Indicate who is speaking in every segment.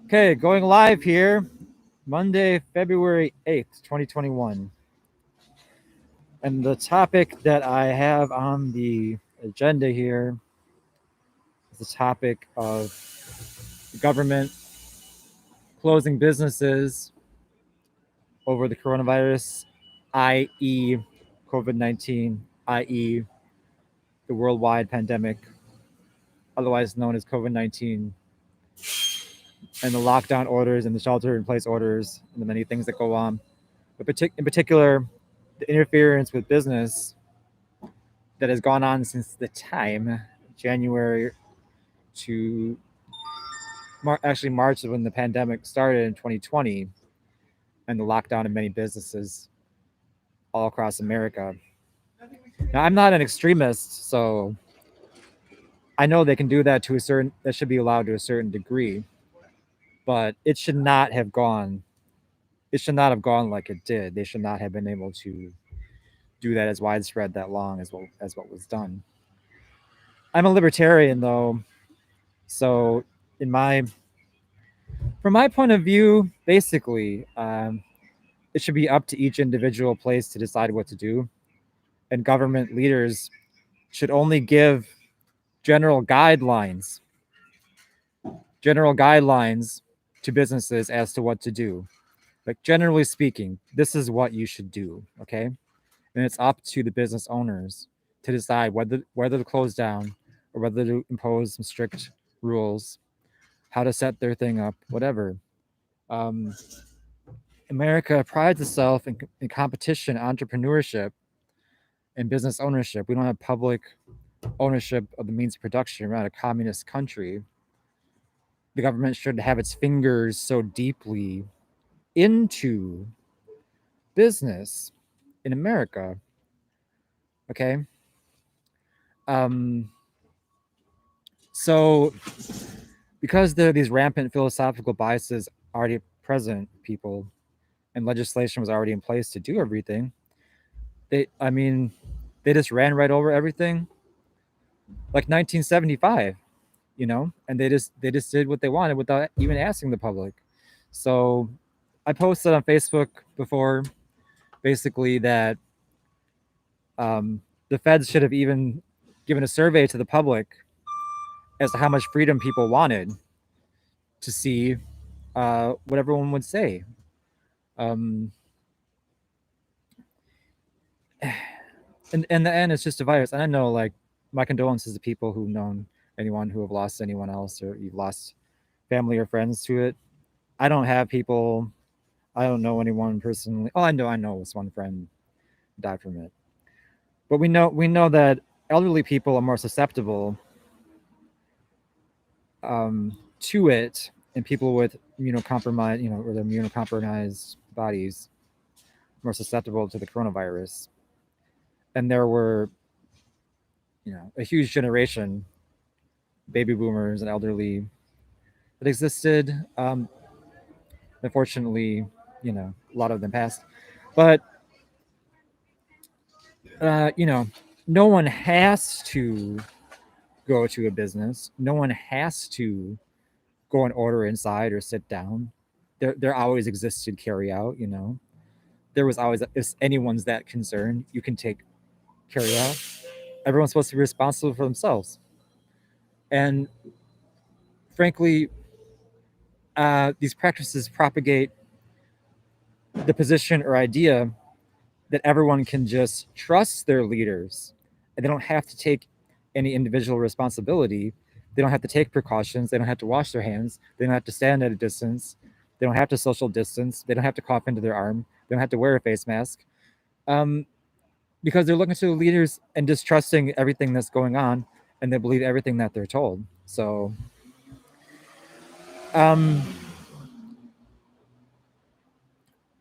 Speaker 1: Okay, going live here, Monday, February 8th, 2021. And the topic that I have on the agenda here is the topic of the government closing businesses over the coronavirus, i.e., COVID 19, i.e., the worldwide pandemic, otherwise known as COVID 19, and the lockdown orders and the shelter in place orders and the many things that go on. But in particular, the interference with business that has gone on since the time January to actually March when the pandemic started in 2020 and the lockdown of many businesses all across America. Now, I'm not an extremist, so I know they can do that to a certain, that should be allowed to a certain degree, but it should not have gone like it did. They should not have been able to do that as widespread that long as what was done. I'm a libertarian though, so in my from my point of view, basically, it should be up to each individual place to decide what to do, and government leaders should only give general guidelines, general guidelines to businesses as to what to do. Like generally speaking, this is what you should do, okay? And it's up to the business owners to decide whether to close down or whether to impose some strict rules, how to set their thing up, whatever. Um, America prides itself in competition, entrepreneurship, and business ownership. We don't have public ownership of the means of production. We're not a communist country. The government should have its fingers so deeply into business in America. Okay. Um, so, because there are these rampant philosophical biases already present, people, and legislation was already in place to do everything, I mean, they just ran right over everything like 1975, and they just did what they wanted without even asking the public. So I posted on Facebook before, basically, that the feds should have even given a survey to the public as to how much freedom people wanted, to see what everyone would say. Um, and in the end, it's just a virus. And I know, like, my condolences to people who've known anyone who have lost anyone else, or you've lost family or friends to it. I don't have people. I don't know anyone personally. Oh, I know this one friend died from it. But we know that elderly people are more susceptible to it, and people with immunocompromised, or the immunocompromised bodies, more susceptible to the coronavirus. And there were, a huge generation, baby boomers and elderly, that existed. Unfortunately, a lot of them passed. But uh, you know, no one has to go to a business. No one has to go and order inside or sit down. There always existed carry out. There was always, if anyone's that concerned, you can take carry out. Everyone's supposed to be responsible for themselves. And frankly, these practices propagate the position or idea that everyone can just trust their leaders and they don't have to take any individual responsibility. They don't have to take precautions. They don't have to wash their hands. They don't have to stand at a distance. They don't have to social distance. They don't have to cough into their arm. They don't have to wear a face mask, um, because they're looking to the leaders and distrusting everything that's going on, and they believe everything that they're told. So, um,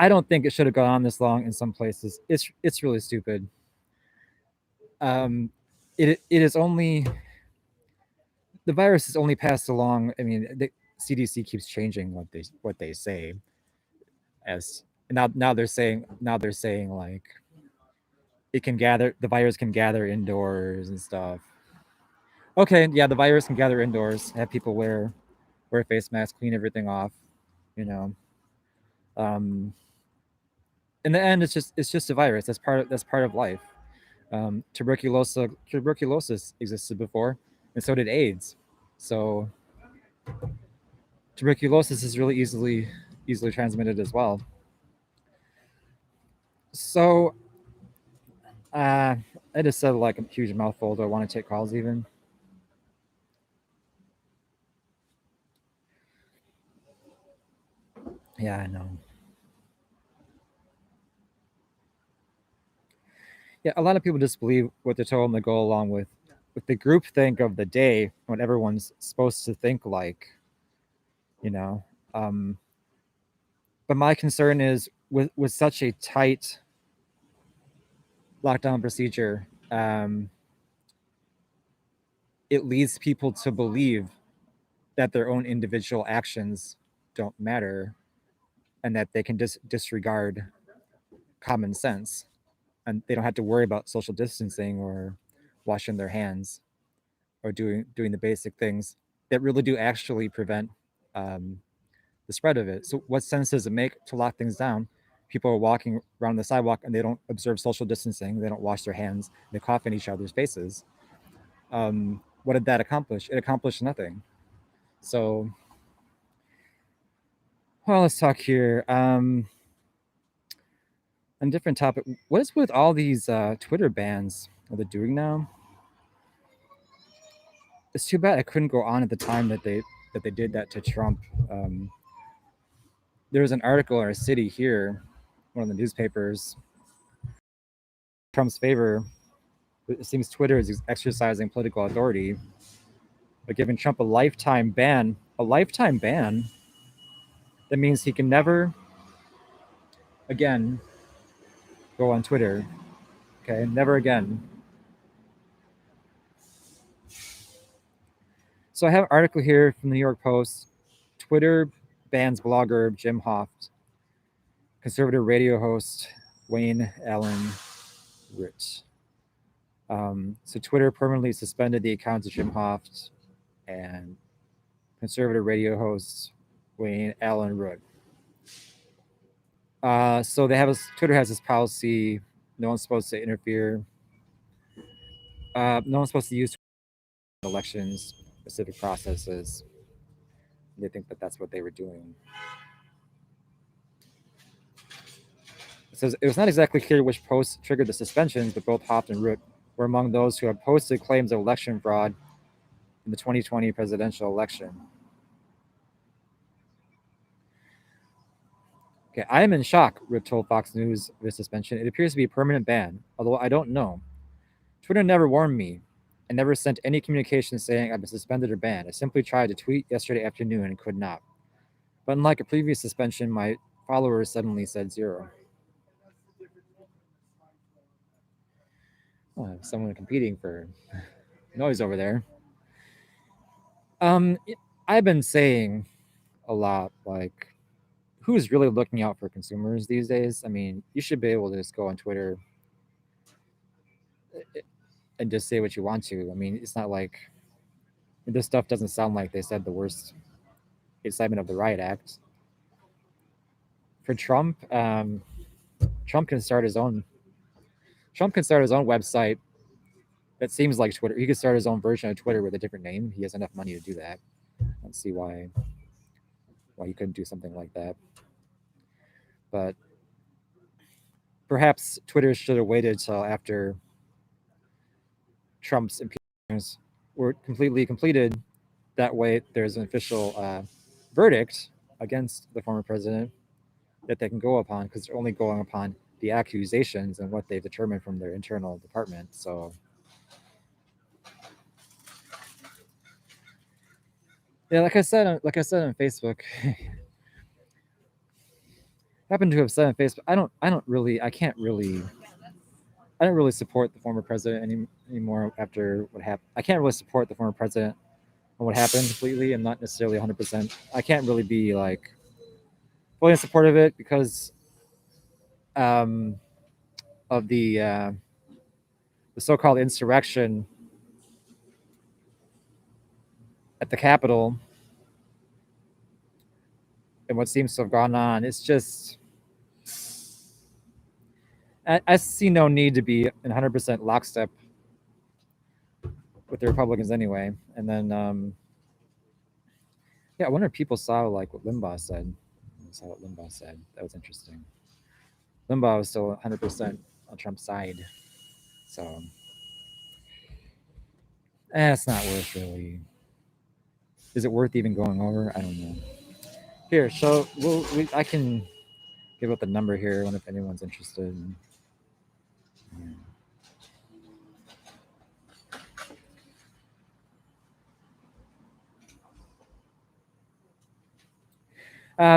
Speaker 1: I don't think it should have gone on this long in some places. It's really stupid. Um, it is only the virus is only passed along. I mean, the CDC keeps changing what they say, as now they're saying like the virus can gather indoors and stuff. Okay, yeah, the virus can gather indoors, have people wear face masks, clean everything off, you know. Um, in the end, it's just a virus. That's part of life. Tuberculosis existed before, and so did AIDS. So tuberculosis is really easily transmitted as well. So I just said like a huge mouthful. Do I want to take calls even? Yeah, I know. Yeah, a lot of people just believe what they're told and they go along with the group think of the day when everyone's supposed to think like, you know. Um, but my concern is with such a tight lockdown procedure, it leads people to believe that their own individual actions don't matter and that they can disregard common sense and they don't have to worry about social distancing or washing their hands or doing the basic things that really do actually prevent um, the spread of it. So, what sense does it make to lock things down? People are walking around the sidewalk and they don't observe social distancing. They don't wash their hands. They cough in each other's faces. What did that accomplish? It accomplished nothing. So, well, let's talk here. On a different topic, what is with all these Twitter bans? Are they doing now? It's too bad I couldn't go on at the time that they did that to Trump. Um, there was an article in our city here, one of the newspapers, Trump's favor. It seems Twitter is exercising political authority by giving Trump a lifetime ban. A lifetime ban. That means he can never again go on Twitter. Okay, never again. So I have an article here from the New York Post. Twitter bans blogger Jim Hoft, conservative radio host Wayne Allen Root. So Twitter permanently suspended the accounts of Jim Hoft and conservative radio host Wayne Allen Root. So they have Twitter has this policy: no one's supposed to interfere. No one's supposed to use elections, specific processes. They think that that's what they were doing. It says it was not exactly clear which posts triggered the suspensions, but both Hoft and Root were among those who had posted claims of election fraud in the 2020 presidential election. Okay, I am in shock, Root told Fox News of his suspension. It appears to be a permanent ban, although I don't know. Twitter never warned me and never sent any communication saying I've been suspended or banned. I simply tried to tweet yesterday afternoon and could not. But unlike a previous suspension, my followers suddenly said zero. Oh, someone competing for noise over there. I've been saying a lot, like, who's really looking out for consumers these days? I mean, you should be able to just go on Twitter and just say what you want to. I mean, it's not like this stuff doesn't sound like they said the worst incitement of the riot act. For Trump, Trump can start his own. Trump can start his own website that seems like Twitter. He could start his own version of Twitter with a different name. He has enough money to do that. I don't see why he couldn't do something like that. But perhaps Twitter should have waited till after Trump's impeachments were completely completed. That way, there's an official verdict against the former president that they can go upon because they're only going upon the accusations and what they've determined from their internal department. So, yeah, like I said on Facebook, happened to have said on Facebook, I don't really support the former president anymore after what happened. I can't really support the former president on what happened completely. I'm not necessarily 100%. I can't really be like fully in support of it because um, of the so-called insurrection at the Capitol and what seems to have gone on, it's just I see no need to be 100% lockstep with the Republicans anyway. And then, yeah, I wonder if people saw like what Limbaugh said. I saw what Limbaugh said. That was interesting. Limbaugh was still 100% on Trump's side. So, it's not worth really. Is it worth even going over? I don't know. Here, so I can give out the number here. I wonder if anyone's interested.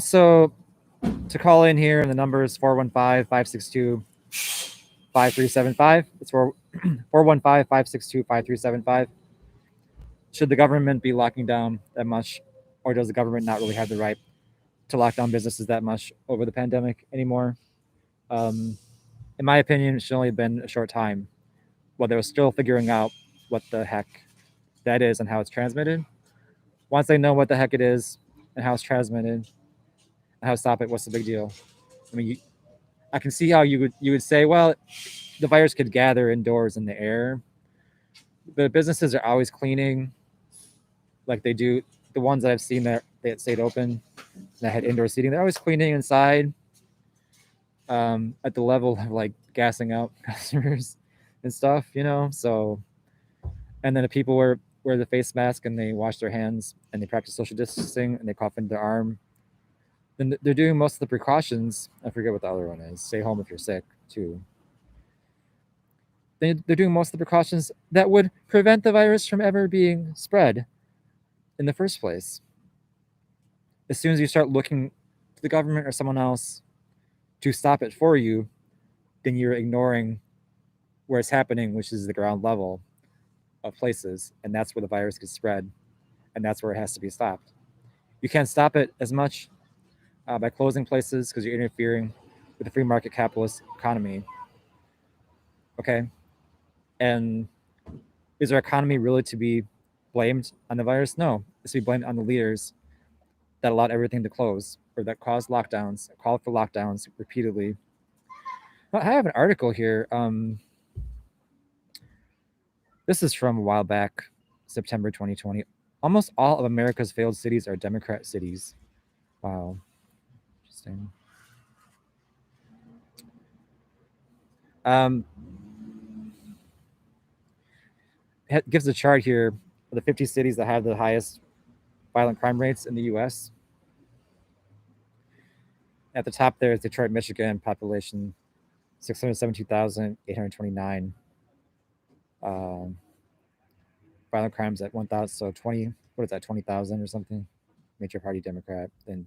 Speaker 1: So to call in here, and the number is 415-562-5375. It's 415-562-5375. Should the government be locking down that much, or does the government not really have the right to lock down businesses that much over the pandemic anymore? In my opinion, it should only have been a short time while they were still figuring out what the heck that is and how it's transmitted. Once they know what the heck it is and how it's transmitted and how to stop it, what's the big deal? I mean, I can see how you would say, well, the virus could gather indoors in the air. The businesses are always cleaning, like they do. The ones that I've seen that stayed open, that had indoor seating, they're always cleaning inside. At the level of like gassing out customers and stuff, So, and then the people wear the face mask and they wash their hands and they practice social distancing and they cough into their arm. Then they're doing most of the precautions. I forget what the other one is. Stay home if you're sick too. They're doing most of the precautions that would prevent the virus from ever being spread in the first place. As soon as you start looking to the government or someone else to stop it for you, then you're ignoring where it's happening, which is the ground level of places, and that's where the virus gets spread, and that's where it has to be stopped. You can't stop it as much by closing places because you're interfering with the free market capitalist economy. Okay, and is our economy really to be blamed on the virus? No, it's to be blamed on the leaders that allowed everything to close or that caused lockdowns, called for lockdowns repeatedly. I have an article here. This is from a while back, September 2020. Almost all of America's failed cities are Democrat cities. Wow. Interesting. It gives a chart here of the 50 cities that have the highest violent crime rates in the U.S. At the top there is Detroit, Michigan, population 672,829. Violent crimes at 1,000, so 20, what is that, 20,000 or something? Major party Democrat. Then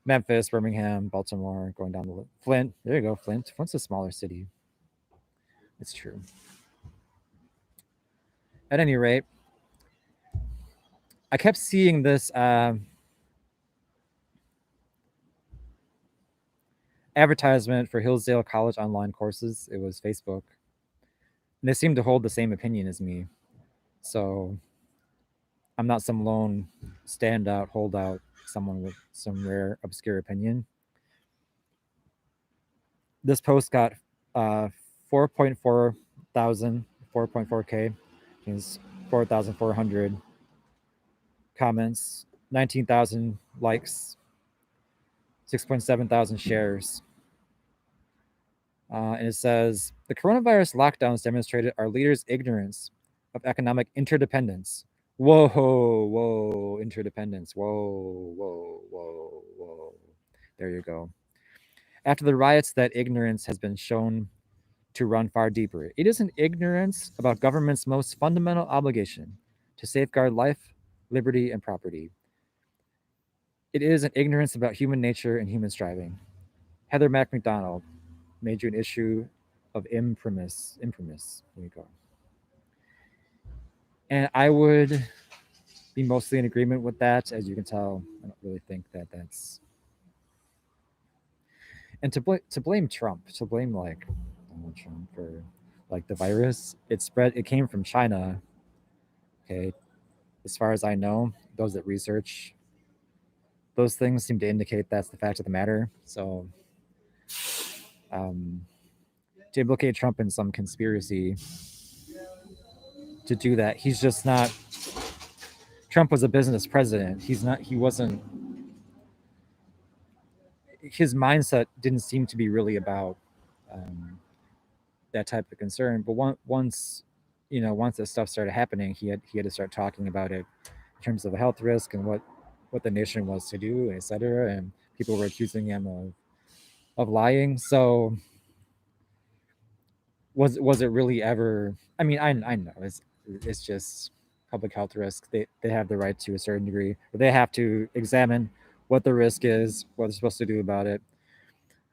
Speaker 1: Memphis, Birmingham, Baltimore, going down the list. Flint, there you go, Flint. Flint's a smaller city. It's true. At any rate, I kept seeing this advertisement for Hillsdale College online courses. It was Facebook. And they seemed to hold the same opinion as me. So I'm not some lone standout, holdout, someone with some rare, obscure opinion. This post got 4.4 thousand, 4.4K, means 4,400 comments, 19,000 likes, 6.7 thousand shares. And it says, the coronavirus lockdowns demonstrated our leaders' ignorance of economic interdependence. Whoa, interdependence. Whoa. There you go. After the riots, that ignorance has been shown to run far deeper. It is an ignorance about government's most fundamental obligation to safeguard life, liberty, and property. It is an ignorance about human nature and human striving. Heather Mac McDonald made you an issue of imprimis. There you go. And I would be mostly in agreement with that. As you can tell, I don't really think that that's. And to blame Trump, to blame like Donald Trump for like the virus, it came from China. Okay, as far as I know, those that research those things seem to indicate that's the fact of the matter. So, to implicate Trump in some conspiracy to do that, he's just not. Trump was a business president. He's not. He wasn't. His mindset didn't seem to be really about that type of concern. But once, once this stuff started happening, he had to start talking about it in terms of a health risk and what the nation was to do, et cetera. And people were accusing him of lying. So was it really ever? I mean, I know it's just public health risk. They have the right to a certain degree, but they have to examine what the risk is, what they're supposed to do about it.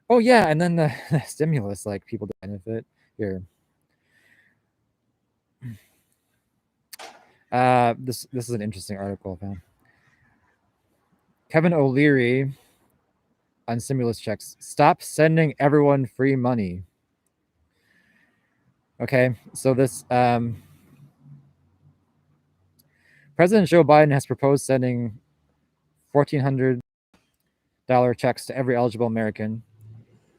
Speaker 1: Oh yeah, and then the stimulus, like people benefit here. This is an interesting article I found. Kevin O'Leary on stimulus checks. Stop sending everyone free money. Okay, so this President Joe Biden has proposed sending $1,400 checks to every eligible American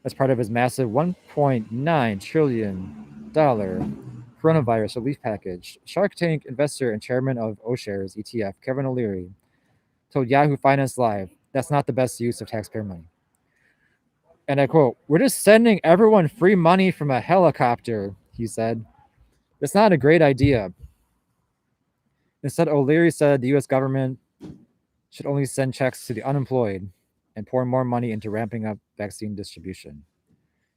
Speaker 1: as part of his massive $1.9 trillion coronavirus relief package. Shark Tank investor and chairman of O'Shares ETF, Kevin O'Leary, told Yahoo Finance Live, "That's not the best use of taxpayer money." And I quote, "We're just sending everyone free money from a helicopter," he said. "That's not a great idea." Instead, O'Leary said the US government should only send checks to the unemployed and pour more money into ramping up vaccine distribution.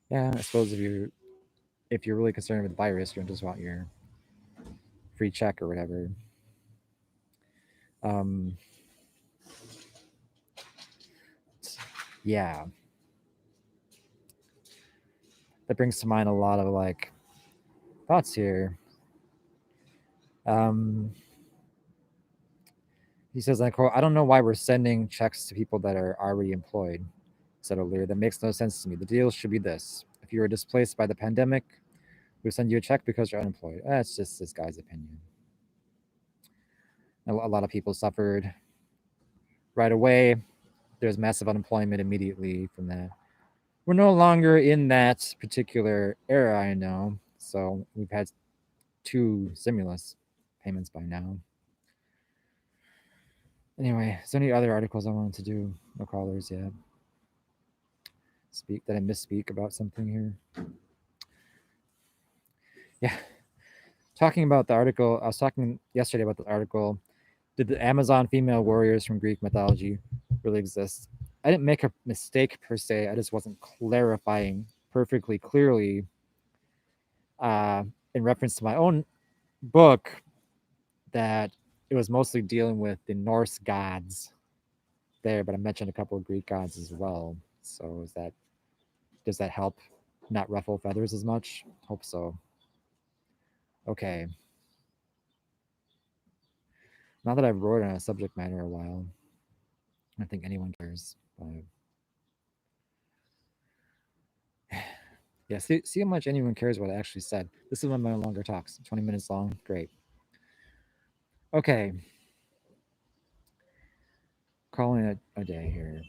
Speaker 1: Yeah, I suppose if you're really concerned with the virus, you don't just want your free check or whatever. Yeah. That brings to mind a lot of like thoughts here. He says, I quote, "I don't know why we're sending checks to people that are already employed," said O'Leary. "That makes no sense to me. The deal should be this. If you were displaced by the pandemic, we send you a check because you're unemployed." That's just this guy's opinion. A lot of people suffered right away. There's massive unemployment immediately from that. We're no longer in that particular era, I know. So we've had 2 stimulus payments by now. Anyway, is there any other articles I wanted to do? No callers yet. Did I misspeak about something here? Yeah. Talking about the article, I was talking yesterday about the article. Did the Amazon female warriors from Greek mythology really exist? I didn't make a mistake per se. I just wasn't clarifying perfectly clearly in reference to my own book that it was mostly dealing with the Norse gods there, but I mentioned a couple of Greek gods as well. So does that help not ruffle feathers as much? Hope so. Okay. Not that I've wrote on a subject matter a while. I don't think anyone cares. But yeah, see how much anyone cares what I actually said. This is one of my longer talks, 20 minutes long. Great. Okay. Calling it a day here.